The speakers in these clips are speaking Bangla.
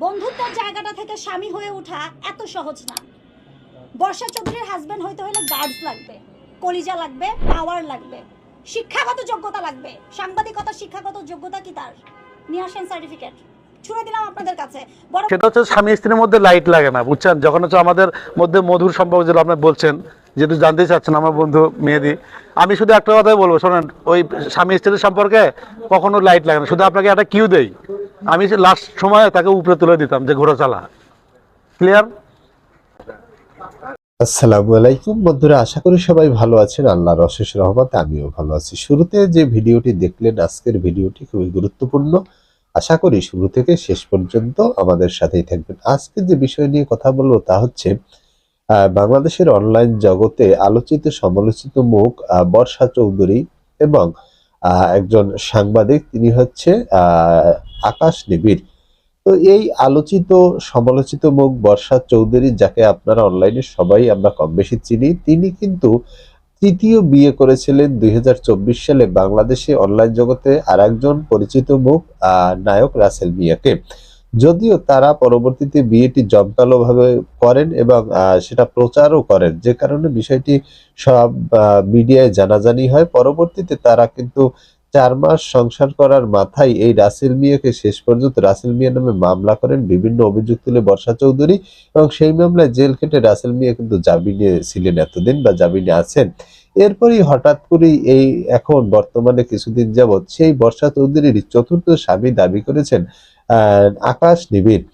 বন্ধুত্বের জায়গাটা থেকে স্বামী হয়ে ওঠা এত সহজ না। বর্ষা চৌধুরীর হাজবেন্ড হইতে হলে গার্ডস লাগবে, কলিজা লাগবে, পাওয়ার লাগবে, শিক্ষাগত যোগ্যতা লাগবে। সাংবাদিকতা শিক্ষাগত যোগ্যতা কি তার? নিয়ে আসেন সার্টিফিকেট, ছুড়ে দিলাম আপনাদের কাছে। সেটা হচ্ছে স্বামী স্ত্রীর মধ্যে লাইট লাগে না, বুঝছেন? যখন হচ্ছে আমাদের মধ্যে মধুর সম্পর্ক, যেটা আপনি বলছেন, যেহেতু জানতে চাচ্ছেন আমার বন্ধু মেহেদি, আমি শুধু একটা কথাই বলবো, শোনেন, ওই স্বামী স্ত্রীর সম্পর্কে কখনো লাইট লাগে না। শুধু আপনাকে একটা কিউ দেই, আমি লাস্ট সময় তাকে উপরে তুলে দিতাম যে ঘোড়া চালা। ক্লিয়ার? আসসালামু আলাইকুম বন্ধুরা, আশা করি সবাই ভালো আছেন। আল্লাহর অশেষ রহমতে আমিও ভালো আছি। শুরুতে যে ভিডিওটি দেখলেন, আজকের ভিডিওটি খুবই গুরুত্বপূর্ণ। আশা করি শুরু থেকে শেষ পর্যন্ত আমাদের সাথেই থাকবেন। আজকে যে বিষয় নিয়ে কথা বলবো তা হচ্ছে বাংলাদেশের অনলাইন জগতে আলোচিত সমালোচিত মুখ বর্ষা চৌধুরী এবং একজন সাংবাদিক, তিনি হচ্ছে আকাশ নিবিড়। তো এই আলোচিত সমালোচিত মুখ বর্ষা চৌধুরী, যাকে আপনারা অনলাইনে সবাই আমরা কম বেশি চিনি, তিনি কিন্তু তৃতীয় বিয়ে করেছিলেন 2024 সালে বাংলাদেশে অনলাইন জগতে আর একজন পরিচিত মুখ নায়ক রাসেল মিয়াকে। যদিও তারা পরবর্তীতে বিয়েটি জমকালোভাবে করেন এবং সেটা প্রচারও করেন, যে কারণে বিষয়টি সব মিডিয়ায় জানাজানি হয়। পরবর্তীতে তারা কিন্তু 4 মাস সংসার করার মাথায় এই রাসেল মিয়াকে শেষ পর্যন্ত রাসেল মিয়া নামে মামলা করেন বিভিন্ন অভিযোগ তুলে বর্ষা চৌধুরী, এবং সেই মামলায় জেল খেটে রাসেল মিয়া কিন্তু জামিনে ছিলেন এতদিন, বা জামিনে আছেন। এরপরই হঠাৎ করেই এই এখন বর্তমানে কিছুদিন যাবৎ সেই বর্ষা চৌধুরীর চতুর্থ স্বামী দাবি করেছেন আকাশ নিবিড়।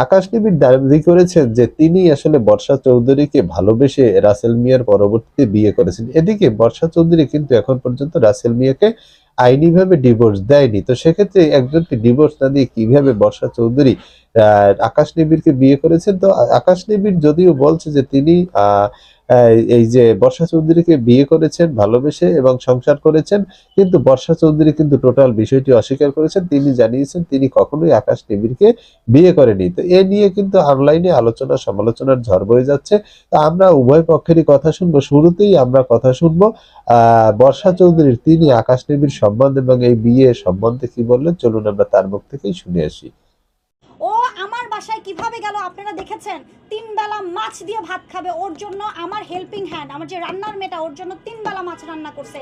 আকাশ নিবিড় দাবি করেছেন যে তিনি আসলে বর্ষা চৌধুরীকে ভালোবেসে রাসেল মিয়ার পরবর্তীতে বিয়ে করেছেন। এদিকে বর্ষা চৌধুরী কিন্তু এখন পর্যন্ত রাসেল মিয়াকে আইনিভাবে ডিভোর্স দেয়নি। তো সেক্ষেত্রে একজনকে ডিভোর্স না দিয়ে কিভাবে বর্ষা চৌধুরী আকাশ নিবিড়কে বিয়ে করেছেন? তো আকাশ নিবিড় যদিও বলছে যে তিনি এই যে বর্ষা চৌধুরীকে বিয়ে করেছেন ভালোবেসে এবং সংসার করেছেন, কিন্তু বর্ষা চৌধুরী কিন্তু টোটাল বিষয়টি অস্বীকার করেছেন। তিনি জানিয়েছেন তিনি কখনোই আকাশ নিবিড়কে বিয়ে করেনি। তো এ নিয়ে কিন্তু অনলাইনে আলোচনা সমালোচনার ঝড় বয়ে যাচ্ছে। তো আমরা উভয় পক্ষেরই কথা শুনবো। শুরুতেই আমরা কথা শুনবো বর্ষা চৌধুরীর, তিনি আকাশ নিবিড় সম্বন্ধে এবং এই বিয়ে সম্বন্ধে কি বললেন, চলুন আমরা তার মুখ থেকেই শুনে আসি। ও আমার বাসায় কিভাবে গেল আপনারা দেখেছেন? 3 বেলা মাছ দিয়ে ভাত খাবে, ওর জন্য আমার হেল্পিং হ্যান্ড, আমার যে রান্নার মেয়েটা, ওর জন্য 3 বেলা মাছ রান্না করছে।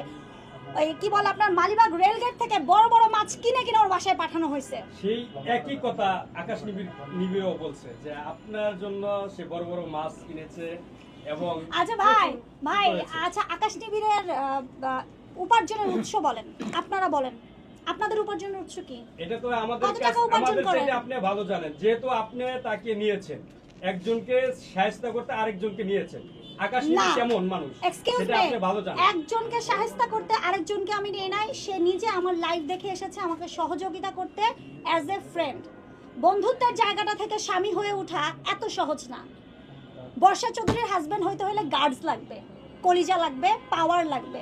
ওই কি বলে আপনার মালিবাগ রেলগেট থেকে বড় বড় মাছ কিনে কিনে ওর বাসায় পাঠানো হয়েছে। সেই একই কথা আকাশ নিবিড়ও বলছে যে আপনার জন্য সে বড় বড় মাছ কিনেছে। এবং আচ্ছা ভাই আচ্ছা, আকাশ নিবিড়ের উপার্জনের উৎস বলেন, আপনারা বলেন আপনাদের উপার্জনের উৎস কি? এটা তো আমাদের কত টাকা উপার্জন করেন? আপনি ভালো জানেন, যেহেতু আপনি তাকে নিয়েছেন, একজনকে সাহায্য করতে আরেকজনকে নিয়েছেন। আকাশ নিবিড় কেমন মানুষ সেটা আপনি ভালো জানেন। একজনকে সাহায্য করতে আরেকজনকে আমি নিয়ে নাই, সে নিজে আমার লাইভ দেখে এসেছে আমাকে সহযোগিতা করতে অ্যাজ এ ফ্রেন্ড। বন্ধুত্বের জায়গাটা থেকে স্বামী হয়ে ওঠা এত সহজ না। বর্ষা চৌধুরীর হাজবেন্ড হইতে হলে গার্ডস লাগবে, কলিজা লাগবে, পাওয়ার লাগবে,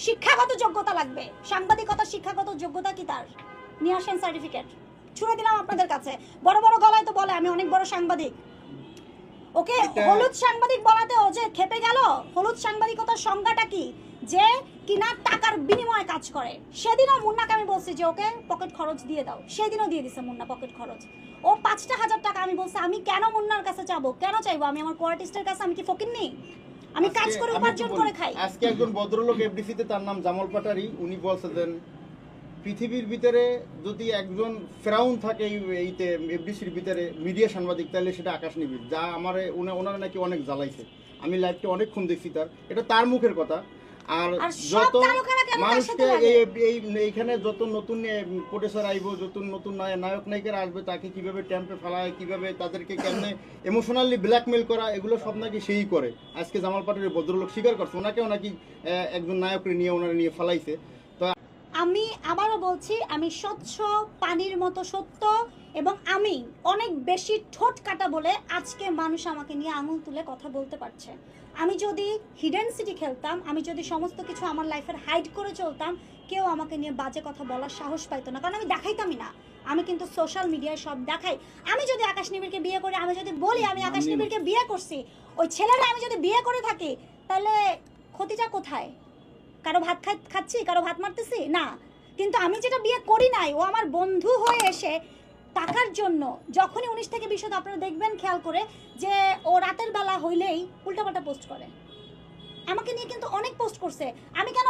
শিক্ষাগত যোগ্যতা লাগবে। সাংবাদিকতা শিক্ষাগত যোগ্যতা কি তার? নিয়ে আসেন সার্টিফিকেট, ছুড়ে দিলাম আপনাদের কাছে। বড় বড় গলায় তো বলে আমি অনেক বড় সাংবাদিক। ওকে হলুদ সাংবাদিক বলাতে ও যে খেপে গেল। হলুদ সাংবাদিকতার সংজ্ঞাটা কি? যে কিনা টাকার বিনিময়ে কাজ করে। সেদিনও মুন্নাকে আমি বলছি যে ওকে পকেট খরচ দিয়ে দাও, সেদিনও দিয়ে দিছে মুন্না পকেট খরচ। ও 5,000 টাকা আমি বলছি আমি কেন মুন্নার কাছে চাবো, কেন চাইবো? আমি আমার কোয়ার্টিস্টের কাছে আমি কি ফকির নেই? আমি কাজ করে উপার্জন করে খাই। আজকে একজন ভদ্রলোক এফডিসিতে, তার নাম জামাল পাটারি, উনি বলছেন পৃথিবীর ভিতরে যদি একজন ফেরাউন থাকে এইতে এফডিসির ভিতরে মিডিয়া সাংবাদিক, তাহলে সেটা আকাশ নিবিড়, যা আমার ওনারা নাকি অনেক জ্বালাইছে। আমি লাইভটা অনেকক্ষণ দেখছি, এটা তার মুখের কথা। আর যত মানুষকে এইখানে যত নতুন প্রোডিউসার আইব, যত নতুন নায়ক নায়িকারা আসবে, তাকে কিভাবে ট্যাম্পে ফেলায়, কিভাবে তাদেরকে কেমনে ইমোশনালি ব্ল্যাকমেল করা, এগুলো সব নাকি সেই করে। আজকে জামাল পাটারি ভদ্রলোক স্বীকার করছে ওনাকেও নাকি একজন নায়ককে নিয়ে ওনারা নিয়ে ফেলাইছে। আমি আবারও বলছি, আমি স্বচ্ছ পানির মতো সত্য, এবং আমি অনেক বেশি ঠোঁট কাটা বলে আজকে মানুষ আমাকে নিয়ে আঙুল তুলে কথা বলতে পারছে। আমি যদি হিডেন সিটি খেলতাম, আমি যদি সমস্ত কিছু আমার লাইফের হাইড করে চলতাম, কেউ আমাকে নিয়ে বাজে কথা বলার সাহস পাইতো না, কারণ আমি দেখাইতামই না। আমি কিন্তু সোশ্যাল মিডিয়ায় সব দেখাই। আমি যদি আকাশ নিবিড়কে বিয়ে করি, আমি যদি বলি আমি আকাশ নিবিড়কে বিয়ে করছি, ওই ছেলেরা আমি যদি বিয়ে করে থাকি, তাহলে ক্ষতিটা কোথায়? কারো ভাত খাচ্ছি, কারো ভাত মারতেছি না। কিন্তু আমি যেটা বিয়ে করি নাই, ও আমার বন্ধু হয়ে এসে টাকার জন্য যখনই 19 থেকে 20 আপনারা দেখবেন খেয়াল করে যে ও রাতের বেলা হইলেই উল্টাপাল্টা পোস্ট করে। আমাকে নিয়ে কিন্তু অনেক পোস্ট করছে। আমি কেন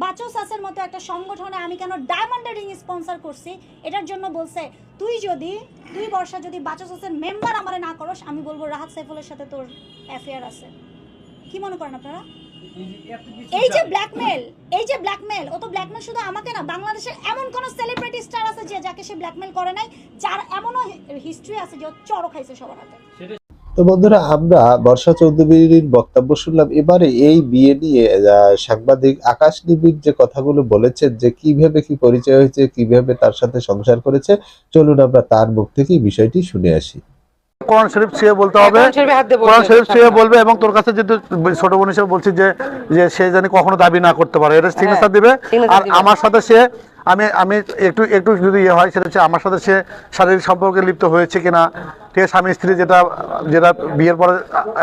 বাচোসাসের মতো একটা সংগঠনে আমি কেন ডায়মন্ড রিং স্পন্সর করছি, এটার জন্য বলছে তুই বর্ষা যদি বাচোসাসের মেম্বার আমারে না করস, আমি বলবো রাহাত সাইফুলের সাথে তোর অ্যাফেয়ার আছে। কি মনে করেন আপনারা? এই যে ব্ল্যাকমেল, ও তো ব্ল্যাকমেল শুধু আমাকে না, বাংলাদেশের এমন কোন সেলিব্রিটি স্টার আছে যে যাকে সে ব্ল্যাকমেল করে নাই, যার এমনও হিস্ট্রি আছে যে চড় খাইছে সবার হাতে। তো বন্ধুরা, আমরা বর্ষা চৌধুরীর বক্তব্য শুনলাম। এবারে এই বিয়ে নিয়ে সাংবাদিক আকাশ নিবিড় যে কথাগুলো বলেছেন, যে কিভাবে কি পরিচয় হয়েছে, কিভাবে তার সাথে সংসার করেছে, চলুন আমরা তার মুখ থেকে বিষয়টি শুনে আসি। কোরআন শরীফ ছুঁয়ে বলতে হবে, কোরআন শরীফ ছুঁয়ে বলবে, এবং তোর কাছে যেহেতু ছোট বোন হিসেবে বলছি যে সে জানি কখনো দাবি না করতে পারে, এটা সিগনেচার দিবে। আর আমার সাথে সে আমি একটু যদি ইয়ে হয়, সেটা হচ্ছে আমার সাথে সে শারীরিক সম্পর্কে লিপ্ত হয়েছে কিনা, ঠিক আছে, স্বামী স্ত্রী যেটা বিয়ের পরে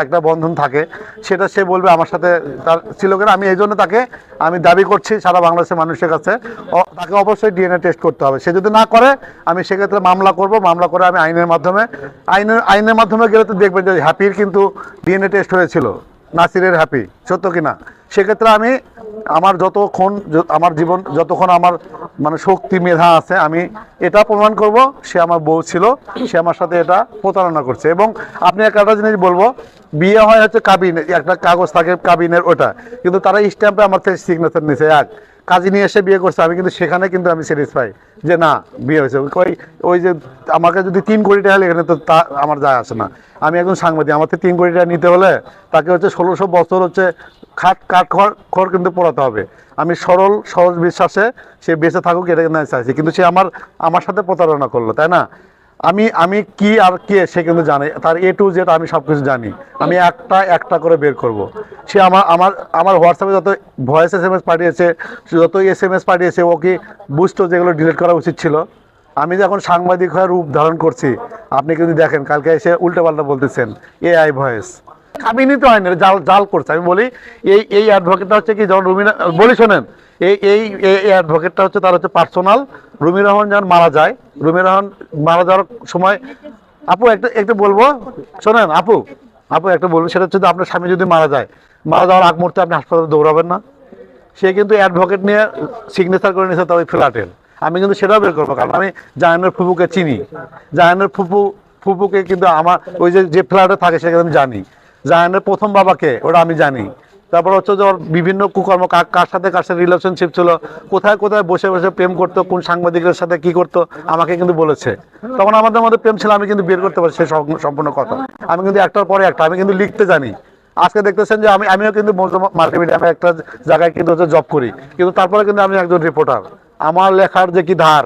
একটা বন্ধন থাকে, সেটা সে বলবে আমার সাথে তার ছিল কিনা। আমি এই জন্য তাকে আমি দাবি করছি সারা বাংলাদেশের মানুষের কাছে, তাকে অবশ্যই ডিএনএ টেস্ট করতে হবে। সে যদি না করে, আমি সেক্ষেত্রে মামলা করব। মামলা করে আমি আইনের মাধ্যমে গেলে তো দেখবেন যে হ্যাপির কিন্তু ডিএনএ টেস্ট হয়েছিল, নাসিরের হ্যাপি, সত্য কিনা। সেক্ষেত্রে আমি আমার জীবন যতক্ষণ আমার মানে শক্তি মেধা আছে, আমি এটা প্রমাণ করব সে আমার বউ ছিল, সে আমার সাথে এটা প্রতারণা করছে। এবং আপনি একটা জিনিস বলবো, বিয়ে হয় হচ্ছে কাবিন, একটা কাগজ থাকে কাবিনের, ওটা কিন্তু তারা স্ট্যাম্পে আমার থেকে সিগনেচার নিছে, কাজী নিয়ে এসে বিয়ে করছে। আমি কিন্তু সেখানে কিন্তু আমি স্যাটিসফাই যে না, বিয়ে হয়েছে। ওই যে আমাকে যদি 3 কোটি টাকা লেগে তো তা আমার যায় আসে না। আমি একজন সাংবাদিক, আমার থেকে 3 কোটি টাকা নিতে হলে তাকে হচ্ছে 1600 বছর হচ্ছে কাঠ কিন্তু পড়াতে হবে। আমি সহজ বিশ্বাসে সে বেঁচে থাকুক, এটা না চাইছি, কিন্তু সে আমার সাথে প্রতারণা করলো, তাই না? আমি কি আর কে সে কিন্তু জানে, তার A to Z আমি সবকিছু জানি। আমি একটা করে বের করব। সে আমার হোয়াটসঅ্যাপে যত ভয়েস SMS পাঠিয়েছে, যত SMS পাঠিয়েছে, ও কি বুঝতো যেগুলো ডিলিট করা উচিত ছিল? আমি যখন সাংবাদিক হয়ে রূপ ধারণ করছি, আপনি কিন্তু দেখেন কালকে এসে উল্টোপাল্টা বলতেছেন AI ভয়েস। কাবিনী তো হয়নি, জাল করছে। আমি বলি এই অ্যাডভোকেটটা হচ্ছে কি, যখন রুমিনা বলি শোনেন, এই অ্যাডভোকেটটা হচ্ছে তার হচ্ছে পার্সোনাল। রুমি রহমান যখন মারা যায়, রুমি রহমান মারা যাওয়ার সময়, আপু একটু বলবো শোনেন, আপু একটা বলবো, সেটা হচ্ছে আপনার স্বামী যদি মারা যাওয়ার আগ মুহূর্তে আপনি হাসপাতালে দৌড়াবেন না? সে কিন্তু অ্যাডভোকেট নিয়ে সিগনেচার করে নিয়েছে তার ওই ফ্ল্যাটের। আমি কিন্তু সেটাও বের করবো, কারণ আমি জাহানের ফুপুকে চিনি। জাহানের ফুপুকে কিন্তু আমার ওই যে ফ্ল্যাটে থাকে সেটা আমি জানি। জাহানের প্রথম বাবাকে ওটা আমি জানি। তারপর হচ্ছে যে ওর বিভিন্ন কুকর্ম, কার সাথে রিলেশনশিপ ছিল, কোথায় বসে প্রেম করতো, কোন সাংবাদিকের সাথে কি করতো, আমাকে কিন্তু বলেছে। তখন আমাদের মধ্যে প্রেম ছিল, আমি কিন্তু বের করতে পারি সেই সম্পূর্ণ কথা। আমি কিন্তু একটার পরে একটা, আমি কিন্তু লিখতে জানি। আজকে দেখতেছেন যে আমিও কিন্তু মাল্টিমিডিয়া, আমি একটা জায়গায় কিন্তু হচ্ছে জব করি, কিন্তু তারপরে কিন্তু আমি একজন রিপোর্টার। আমার লেখার যে কি ধার,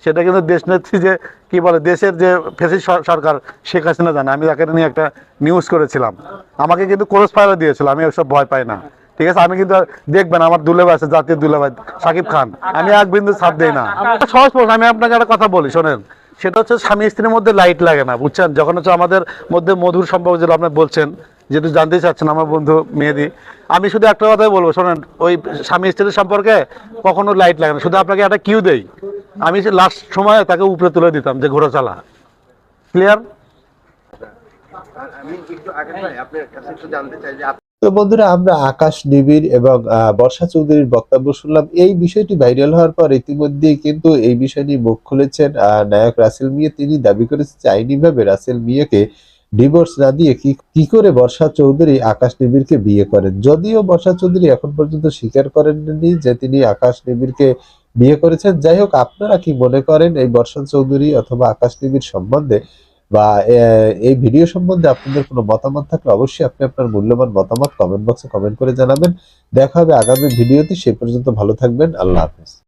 সেটা কিন্তু দেশ নেত্রী যে কি বলে, দেশের যে ফেসিস্ট সরকার শেখ হাসিনা জানে। আমি তাকে নিয়ে একটা নিউজ করেছিলাম, আমাকে কিন্তু ক্রস ফায়ার দিয়েছিল। আমি ওসব ভয় পাই না, ঠিক আছে? আমি কিন্তু দেখবেন আমার দুলাভাই আছে, জাতীয় দুলাভাই সাকিব খান, আমি এক বিন্দু ছাড় দেই না। সহজ প্রশ্ন, আমি আপনাকে একটা কথা বলি শোনেন, সেটা হচ্ছে স্বামী স্ত্রীর মধ্যে লাইট লাগে না, বুঝছেন? যখন হচ্ছে আমাদের মধ্যে মধুর সম্পর্ক, যেটা আপনি বলছেন, যেহেতু জানতে চাচ্ছেন আমার বন্ধু মেহেদি, আমি শুধু একটা কথাই বলবো শোনেন, ওই স্বামী স্ত্রীর সম্পর্কে কখনো লাইট লাগে না। শুধু আপনাকে একটা কিউ দেই, আমি লাস্ট সময় তাকে উপরে তুলে দিতাম যে ঘোড়া চালা। ক্লিয়ার? তো বন্ধুরা, আমরা আকাশ নিবিড় এবং বর্ষা চৌধুরীর বক্তব্য শুনলাম। এই বিষয়টি ভাইরাল হওয়ার পর ইতিমধ্যেই কিন্তু এই বিষয় নিয়ে মুখ খুলেছেন নায়ক রাসেল মিয়া। তিনি দাবি করেছেন যে আইনিভাবে রাসেল মিয়াকে ডিভোর্স না দিয়ে কি করে বর্ষা চৌধুরী আকাশ নিবিড়কে বিয়ে করেন। যদিও বর্ষা চৌধুরী এখন পর্যন্ত স্বীকার করেননি যে তিনি আকাশ নিবিড়কে বিয়ে করেছেন। যাই হোক, আপনারা কি মনে করেন এই বর্ষা চৌধুরী অথবা আকাশ নিবিড় সম্বন্ধে, বা এই ভিডিও সম্বন্ধে আপনাদের কোনো মতামত থাকলে অবশ্যই আপনি আপনার মূল্যবান মতামত কমেন্ট বক্সে কমেন্ট করে জানাবেন। দেখা হবে আগামী ভিডিওতে, সে পর্যন্ত ভালো থাকবেন। আল্লাহ হাফেজ।